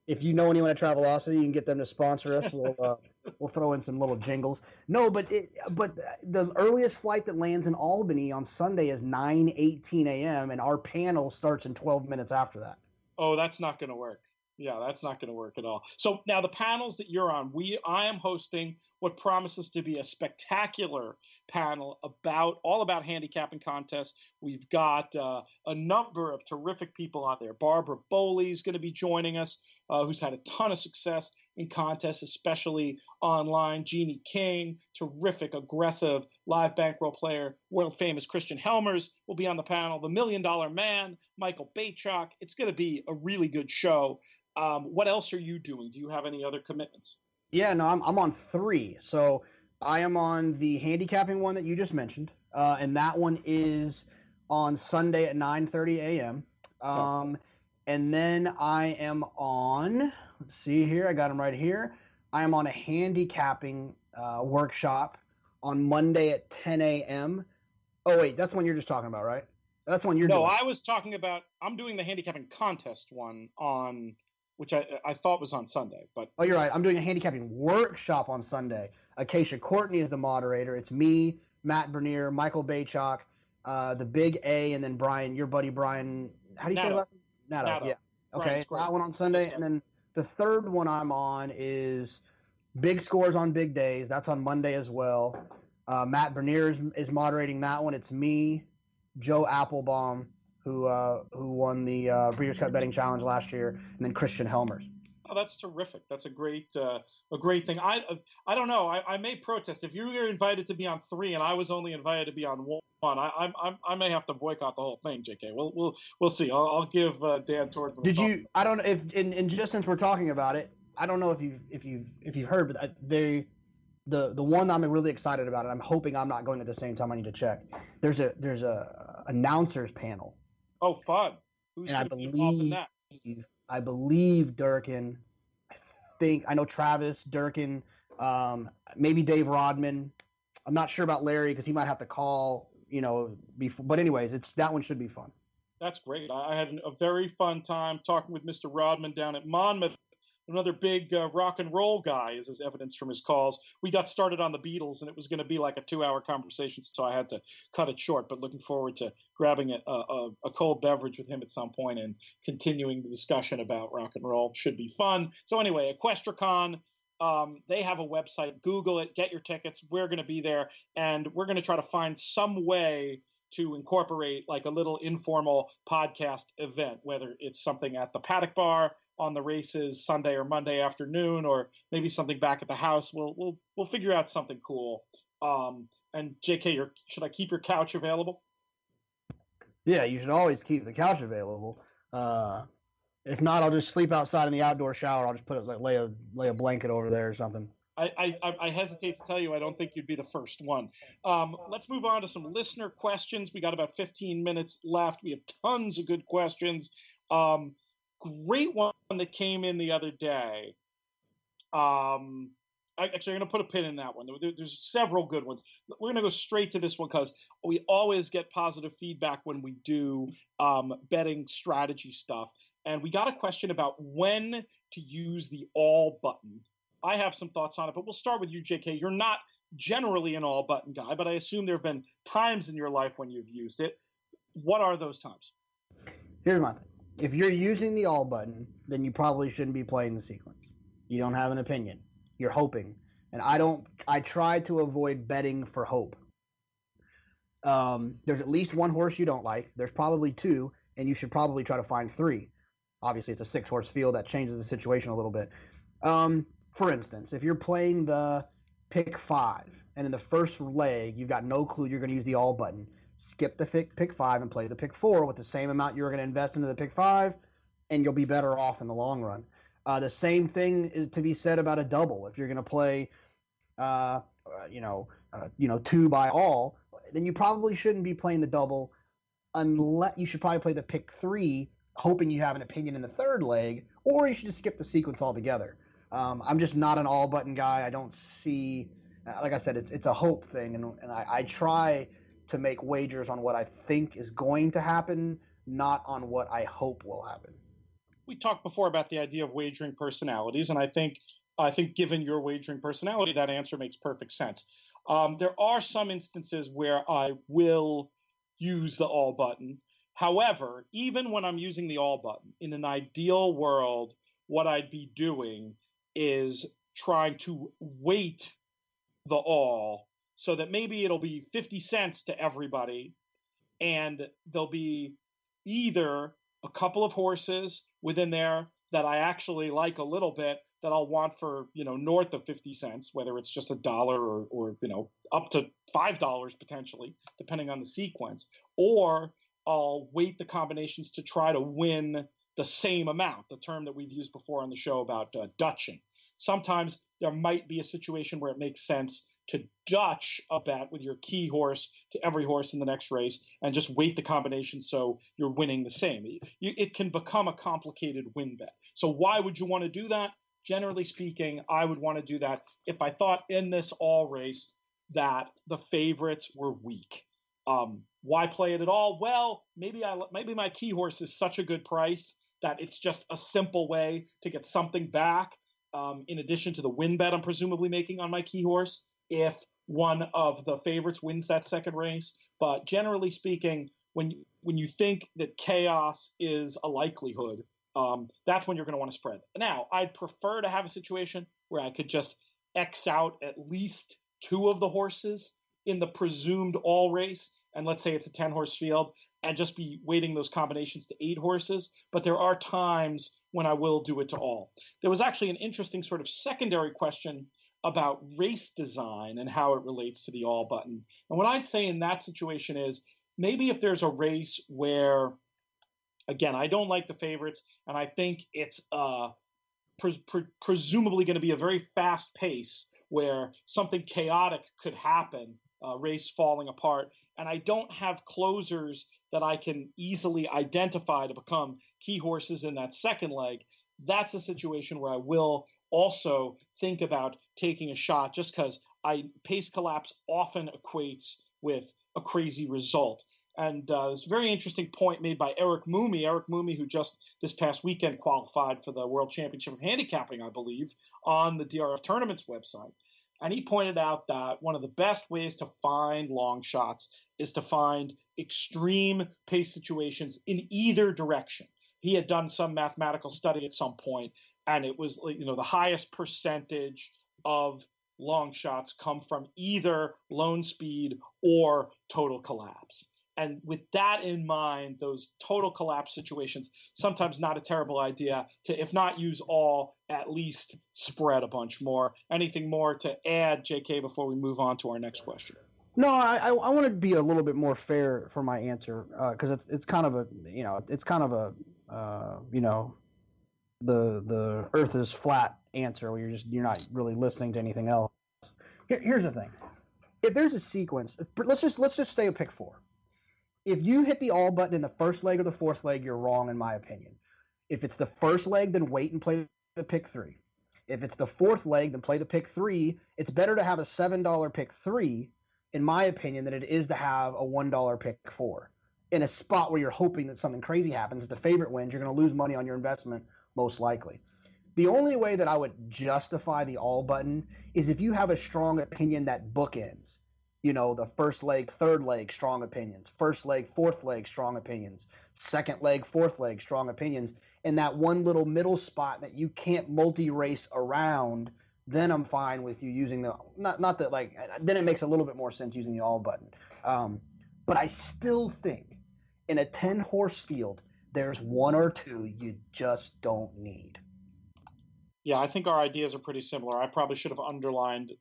If you know anyone at Travelocity, you can get them to sponsor us. We'll throw in some little jingles. No, but the earliest flight that lands in Albany on Sunday is 9:18 a.m. and our panel starts in 12 minutes after that. Oh, that's not going to work. Yeah, that's not going to work at all. So now the panels that you're on, I am hosting what promises to be a spectacular panel all about handicapping contests. We've got a number of terrific people on there. Barbara Boley is going to be joining us, who's had a ton of success in contests, especially online. Jeannie King, terrific, aggressive live bankroll player. World famous Christian Helmers will be on the panel. The $1 Million Man, Michael Bachok. It's going to be a really good show. What else are you doing? Do you have any other commitments? Yeah, no, I'm on 3. So I am on the handicapping one that you just mentioned, and that one is on Sunday at 9:30 a.m. And then I am on, let's see here, I got them right here. I am on a handicapping workshop on Monday at 10 a.m. Oh, wait, that's the one you're just talking about, right? That's the one you're doing. No, I was talking about, I'm doing the handicapping contest one on, which I thought was on Sunday. But oh, you're right. I'm doing a handicapping workshop on Sunday. Acacia Courtney is the moderator. It's me, Matt Bernier, Michael Bachok, the Big A, and then Brian, your buddy Brian. How do you say that? Nato. Yeah. Okay, that one on Sunday. And then the third one I'm on is Big Scores on Big Days. That's on Monday as well. Matt Bernier is moderating that one. It's me, Joe Applebaum, who won the Breeders' Cup Betting Challenge last year, and then Christian Helmers. Oh, that's terrific. That's a great thing. I don't know. I may protest if you were invited to be on 3 and I was only invited to be on 1. I may have to boycott the whole thing, JK. We'll see. I'll give Dan Torres. Did you? I don't know if and just since we're talking about it, I don't know if you've heard, but the one I'm really excited about, and I'm hoping I'm not going at the same time. I need to check. There's a announcers panel. Oh, fun! Who's going to be involved in that? I believe Durkin. I know Travis, Durkin, maybe Dave Rodman. I'm not sure about Larry because he might have to call, before. But anyways, that one should be fun. That's great. I had a very fun time talking with Mr. Rodman down at Monmouth another big rock and roll guy, as evidence from his calls. We got started on the Beatles, and it was going to be like a 2-hour conversation, so I had to cut it short. But looking forward to grabbing a cold beverage with him at some point and continuing the discussion about rock and roll. Should be fun. So anyway, EquestriCon, they have a website. Google it. Get your tickets. We're going to be there, and we're going to try to find some way to incorporate like a little informal podcast event, whether it's something at the Paddock Bar on the races Sunday or Monday afternoon, or maybe something back at the house. We'll figure out something cool. And JK, should I keep your couch available? Yeah, you should always keep the couch available. If not, I'll just sleep outside in the outdoor shower. I'll just put lay a blanket over there or something. I hesitate to tell you, I don't think you'd be the first one. Let's move on to some listener questions. We got about 15 minutes left. We have tons of good questions. Great one that came in the other day. I'm going to put a pin in that one. There's several good ones. We're going to go straight to this one because we always get positive feedback when we do betting strategy stuff. And we got a question about when to use the all button. I have some thoughts on it, but we'll start with you, JK. You're not generally an all button guy, but I assume there have been times in your life when you've used it. What are those times? Here's my thing. If you're using the all button, then you probably shouldn't be playing the sequence. You don't have an opinion. You're hoping. And I try to avoid betting for hope. There's at least one horse you don't like. There's probably two, and you should probably try to find three. Obviously, it's a 6-horse field. That changes the situation a little bit. For instance, if you're playing the pick 5, and in the first leg, you've got no clue you're going to use the all button, skip the pick 5 and play the pick 4 with the same amount you're going to invest into the pick 5, and you'll be better off in the long run. The same thing is to be said about a double. If you're going to play, 2 by all, then you probably shouldn't be playing the double. Unless you should probably play the pick 3, hoping you have an opinion in the third leg, or you should just skip the sequence altogether. I'm just not an all button guy. I don't see, like I said, it's a hope thing, and I try to make wagers on what I think is going to happen, not on what I hope will happen. We talked before about the idea of wagering personalities, and I think given your wagering personality, that answer makes perfect sense. There are some instances where I will use the all button. However, even when I'm using the all button, in an ideal world, what I'd be doing is trying to weight the all so that maybe it'll be 50 cents to everybody, and there'll be either a couple of horses within there that I actually like a little bit that I'll want for, north of 50 cents, whether it's just $1 or up to $5 potentially, depending on the sequence, or I'll weight the combinations to try to win the same amount, the term that we've used before on the show about Dutching. Sometimes there might be a situation where it makes sense to Dutch a bet with your key horse to every horse in the next race and just weight the combination so you're winning the same. It can become a complicated win bet. So why would you want to do that? Generally speaking, I would want to do that if I thought in this all race that the favorites were weak. Why play it at all? Well, maybe my key horse is such a good price that it's just a simple way to get something back, in addition to the win bet I'm presumably making on my key horse if one of the favorites wins that second race. But generally speaking, when you think that chaos is a likelihood, that's when you're going to want to spread. Now, I'd prefer to have a situation where I could just X out at least 2 of the horses in the presumed all race, and let's say it's a 10-horse field, and just be weighting those combinations to 8 horses. But there are times when I will do it to all. There was actually an interesting sort of secondary question about race design and how it relates to the all button. And what I'd say in that situation is maybe if there's a race where, again, I don't like the favorites, and I think it's presumably going to be a very fast pace where something chaotic could happen, race falling apart, and I don't have closers that I can easily identify to become key horses in that second leg, that's a situation where I will also think about taking a shot, just because pace collapse often equates with a crazy result. And there's a very interesting point made by Eric Moomey, who just this past weekend qualified for the World Championship of Handicapping, I believe, on the DRF Tournaments website. And he pointed out that one of the best ways to find long shots is to find extreme pace situations in either direction. He had done some mathematical study at some point, and it was, the highest percentage of long shots come from either lone speed or total collapse. And with that in mind, those total collapse situations, sometimes not a terrible idea to, if not use all, at least spread a bunch more. Anything more to add, JK, before we move on to our next question? No, I want to be a little bit more fair for my answer, because it's kind of a, the Earth is flat answer where you're not really listening to anything else. Here's the thing: if there's a sequence, let's just stay with pick 4. If you hit the all button in the first leg or the fourth leg, you're wrong, in my opinion. If it's the first leg, then wait and play the pick 3. If it's the fourth leg, then play the pick 3. It's better to have a $7 pick 3, in my opinion, than it is to have a $1 pick 4 in a spot where you're hoping that something crazy happens. If the favorite wins, you're going to lose money on your investment, most likely. The only way that I would justify the all button is if you have a strong opinion that bookends. The first leg, third leg, strong opinions. First leg, fourth leg, strong opinions. Second leg, fourth leg, strong opinions. And that one little middle spot that you can't multi-race around, then I'm fine with you using the not that, like, then it makes a little bit more sense using the all button. But I still think in a 10-horse field, there's one or two you just don't need. Yeah, I think our ideas are pretty similar. I probably should have underlined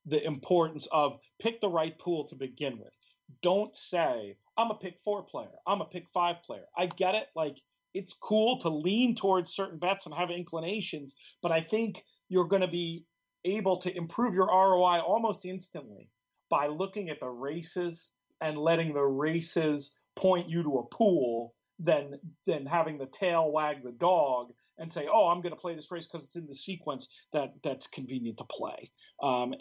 the importance of pick the right pool to begin with. Don't say, I'm a pick 4 player, I'm a pick 5 player. I get it. Like, it's cool to lean towards certain bets and have inclinations, but I think you're going to be able to improve your ROI almost instantly by looking at the races and letting the races point you to a pool than having the tail wag the dog and say, oh, I'm going to play this race because it's in the sequence that's convenient to play.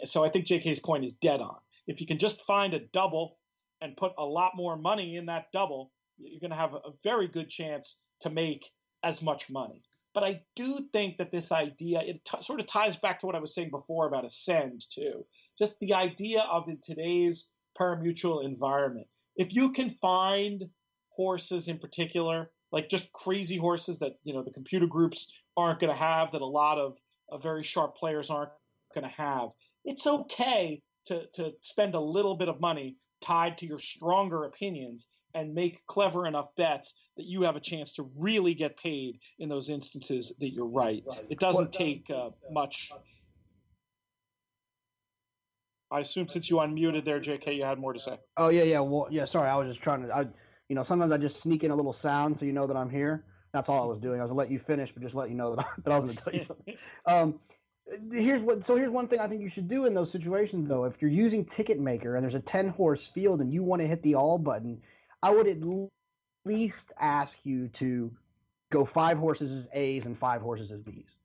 So I think JK's point is dead on. If you can just find a double and put a lot more money in that double, you're going to have a very good chance to make as much money. But I do think that this idea, it sort of ties back to what I was saying before about Ascend too. Just the idea of, in today's parimutuel environment, if you can find horses in particular, like just crazy horses that, the computer groups aren't going to have, that a lot of very sharp players aren't going to have, it's okay to spend a little bit of money tied to your stronger opinions and make clever enough bets that you have a chance to really get paid in those instances that you're right. It doesn't take much. I assume since you unmuted there, JK, you had more to say. Oh, yeah. Well, yeah, sorry. I was just trying to, sometimes I just sneak in a little sound so you know that I'm here. That's all I was doing. I was going to let you finish, but just let you know that I was going to tell you something. Here's one thing I think you should do in those situations, though. If you're using Ticketmaker and there's a 10-horse field and you want to hit the all button, I would at least ask you to go 5 horses as A's and 5 horses as B's,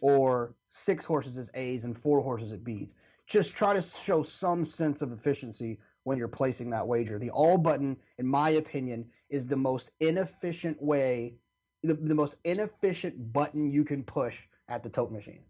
or 6 horses as A's and 4 horses as B's. Just try to show some sense of efficiency when you're placing that wager. The all button, in my opinion, is the most inefficient way, the most inefficient button you can push at the tote machine.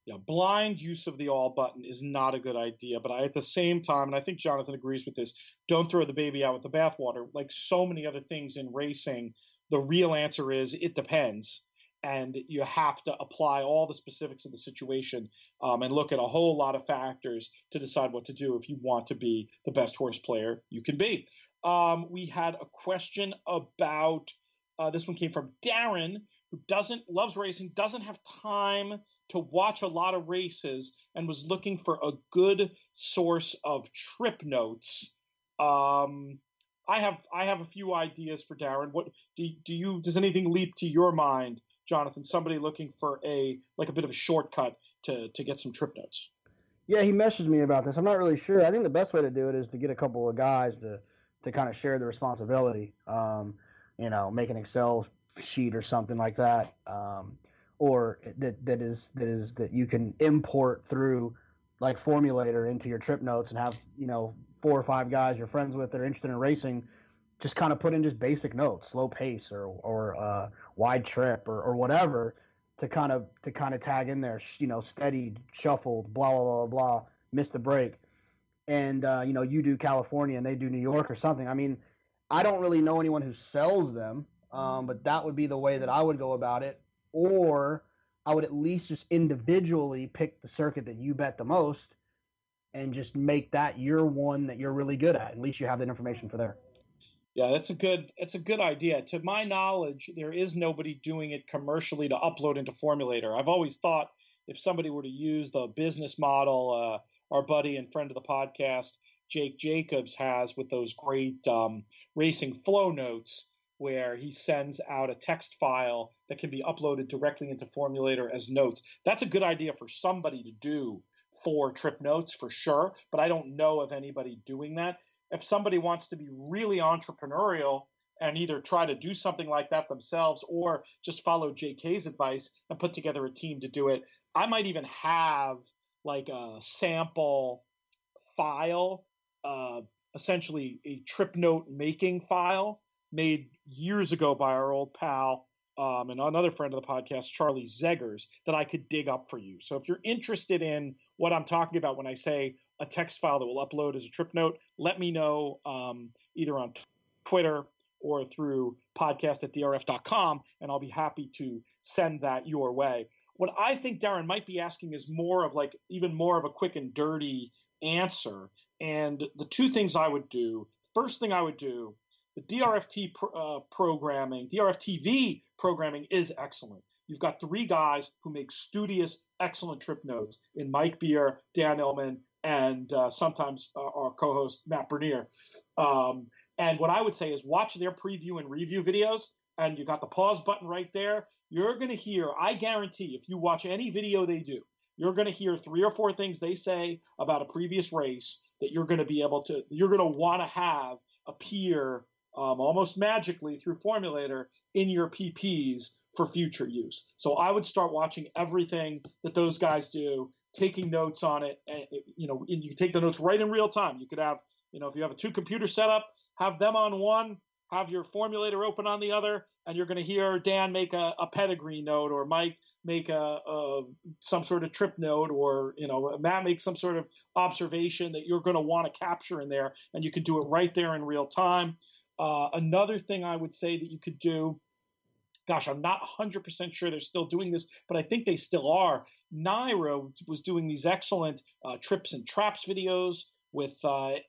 Yeah, blind use of the all button is not a good idea. But at the same time, and I think Jonathan agrees with this, don't throw the baby out with the bathwater. Like so many other things in racing, the real answer is it depends. And you have to apply all the specifics of the situation and look at a whole lot of factors to decide what to do if you want to be the best horse player you can be. We had a question about, this one came from Darren, who loves racing, doesn't have time to watch a lot of races, and was looking for a good source of trip notes. I have a few ideas for Darren. What does anything leap to your mind, Jonathan? Somebody looking for a bit of a shortcut to get some trip notes. Yeah, he messaged me about this. I'm not really sure. I think the best way to do it is to get a couple of guys to kind of share the responsibility. Make an Excel sheet or something like that. Or that you can import through like Formulator into your trip notes and have, 4 or 5 guys you're friends with that are interested in racing, just kind of put in just basic notes, slow pace or wide trip or whatever to kind of tag in there, steadied, shuffled, blah blah blah blah, missed the break, and you do California and they do New York or something. I mean, I don't really know anyone who sells them, but that would be the way that I would go about it. Or I would at least just individually pick the circuit that you bet the most and just make that your one that you're really good at. At least you have that information for there. Yeah, that's a good idea. To my knowledge, there is nobody doing it commercially to upload into Formulator. I've always thought if somebody were to use the business model our buddy and friend of the podcast, Jake Jacobs, has with those great racing flow notes, where he sends out a text file that can be uploaded directly into Formulator as notes. That's a good idea for somebody to do for trip notes for sure, but I don't know of anybody doing that. If somebody wants to be really entrepreneurial and either try to do something like that themselves or just follow JK's advice and put together a team to do it, I might even have like a sample file, essentially a trip note making file made years ago by our old pal and another friend of the podcast, Charlie Zeggers, that I could dig up for you. So if you're interested in what I'm talking about when I say a text file that will upload as a trip note, let me know either on Twitter or through podcast@drf.com, and I'll be happy to send that your way. What I think Darren might be asking is even more of a quick and dirty answer. And the two things I would do, first thing I would do, the DRF TV programming is excellent. You've got 3 guys who make studious, excellent trip notes in Mike Beer, Dan Illman, and sometimes our co-host Matt Bernier. And what I would say is watch their preview and review videos, and you got the pause button right there. You're going to hear, I guarantee, if you watch any video they do, you're going to hear 3 or 4 things they say about a previous race that you're going to want to have appear almost magically through Formulator in your PPs for future use. So I would start watching everything that those guys do, taking notes on it, and you can take the notes right in real time. You could have, if you have a 2-computer setup, have them on one, have your Formulator open on the other, and you're going to hear Dan make a pedigree note, or Mike make some sort of trip note, or Matt make some sort of observation that you're going to want to capture in there, and you can do it right there in real time. Another thing I would say that you could do, gosh, I'm not 100% sure they're still doing this, but I think they still are. Naira was doing these excellent trips and traps videos with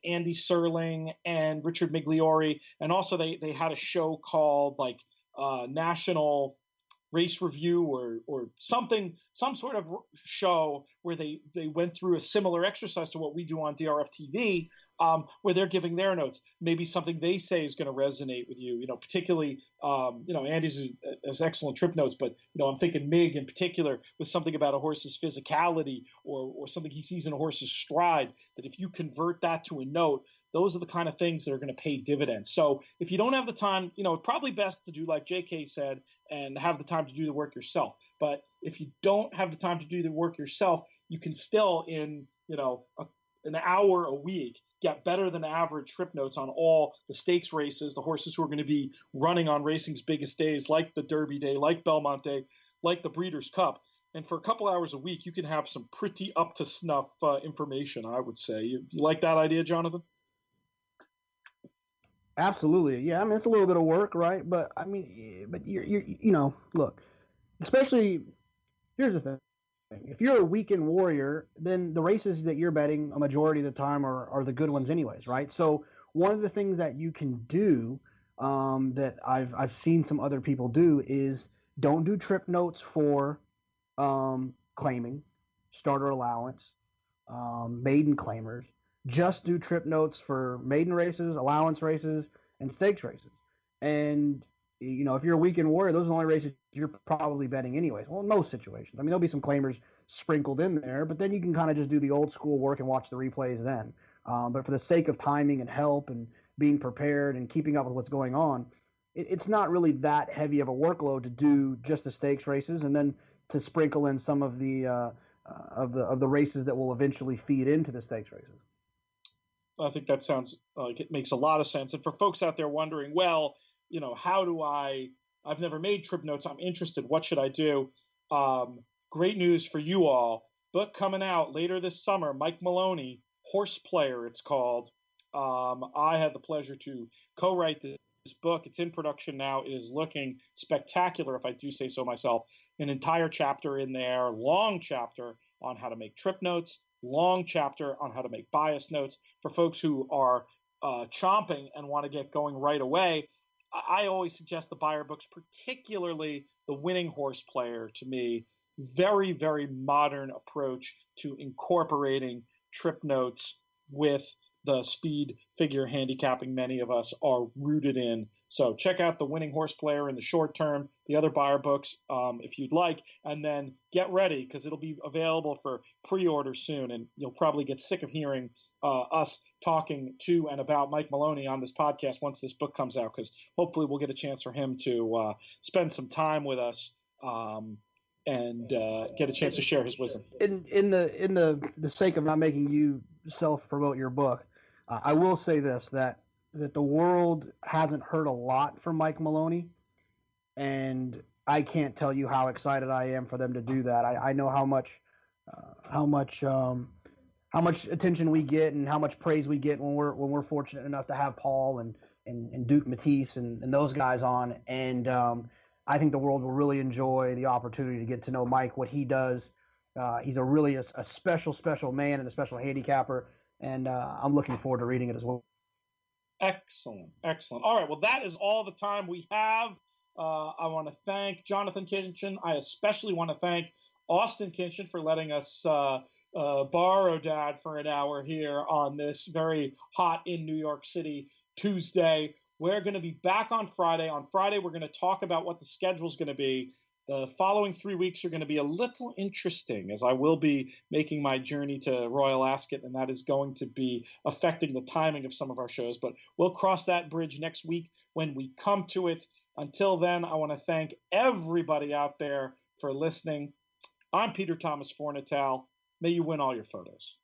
Andy Serling and Richard Migliori. And also they had a show called National Race Review or something, some sort of show where they went through a similar exercise to what we do on DRF TV, where they're giving their notes. Maybe something they say is going to resonate with you. Particularly, Andy's has excellent trip notes, but I'm thinking Mig in particular with something about a horse's physicality or something he sees in a horse's stride. That if you convert that to a note, those are the kind of things that are going to pay dividends. So if you don't have the time, it's probably best to do like JK said and have the time to do the work yourself. But if you don't have the time to do the work yourself, you can still in an hour a week get better than average trip notes on all the stakes races, the horses who are going to be running on racing's biggest days, like the Derby Day, like Belmont Day, like the Breeders' Cup. And for a couple hours a week, you can have some pretty up-to-snuff information, I would say. You like that idea, Jonathan? Absolutely. Yeah, I mean, it's a little bit of work, right? But I mean, but you're look, especially, here's the thing. If you're a weekend warrior, then the races that you're betting a majority of the time are the good ones anyways, right? So one of the things that you can do that I've seen some other people do is don't do trip notes for claiming, starter allowance, maiden claimers. Just do trip notes for maiden races, allowance races, and stakes races. And if you're a weekend warrior, those are the only races you're probably betting anyways. Well, in most situations. I mean, there'll be some claimers sprinkled in there, but then you can kind of just do the old school work and watch the replays then. But for the sake of timing and help and being prepared and keeping up with what's going on, it's not really that heavy of a workload to do just the stakes races and then to sprinkle in some of the races that will eventually feed into the stakes races. I think that sounds like it makes a lot of sense. And for folks out there wondering, well, how do I've never made trip notes. I'm interested. What should I do? Great news for you all. Book coming out later this summer. Mike Maloney, Horse Player, it's called. I had the pleasure to co-write this book. It's in production now. It is looking spectacular, if I do say so myself. An entire chapter in there, long chapter on how to make trip notes, long chapter on how to make bias notes for folks who are chomping and want to get going right away. I always suggest the Beyer books, particularly the Winning Horse Player, to me, very, very modern approach to incorporating trip notes with the speed figure handicapping many of us are rooted in. So check out the Winning Horse Player in the short term, the other Beyer books if you'd like, and then get ready because it'll be available for pre-order soon, and you'll probably get sick of hearing us talking to and about Mike Maloney on this podcast once this book comes out, because hopefully we'll get a chance for him to spend some time with us and get a chance to share his wisdom. In the sake of not making you self-promote your book, I will say this, that the world hasn't heard a lot from Mike Maloney, and I can't tell you how excited I am for them to do that. I know how much attention we get and how much praise we get when we're fortunate enough to have Paul and Duke Matisse and those guys on, and I think the world will really enjoy the opportunity to get to know Mike, what he does. He's a special man and a special handicapper, and I'm looking forward to reading it as well. Excellent. All right, well, that is all the time we have. I want to thank Jonathan Kinchin. I especially want to thank Austin Kinchin for letting us borrow Dad for an hour here on this very hot in New York City Tuesday. We're going to be back on Friday. On Friday, we're going to talk about what the schedule is going to be. The following 3 weeks are going to be a little interesting, as I will be making my journey to Royal Ascot, and that is going to be affecting the timing of some of our shows. But we'll cross that bridge next week when we come to it. Until then, I want to thank everybody out there for listening. I'm Peter Thomas Fornatal. May you win all your photos.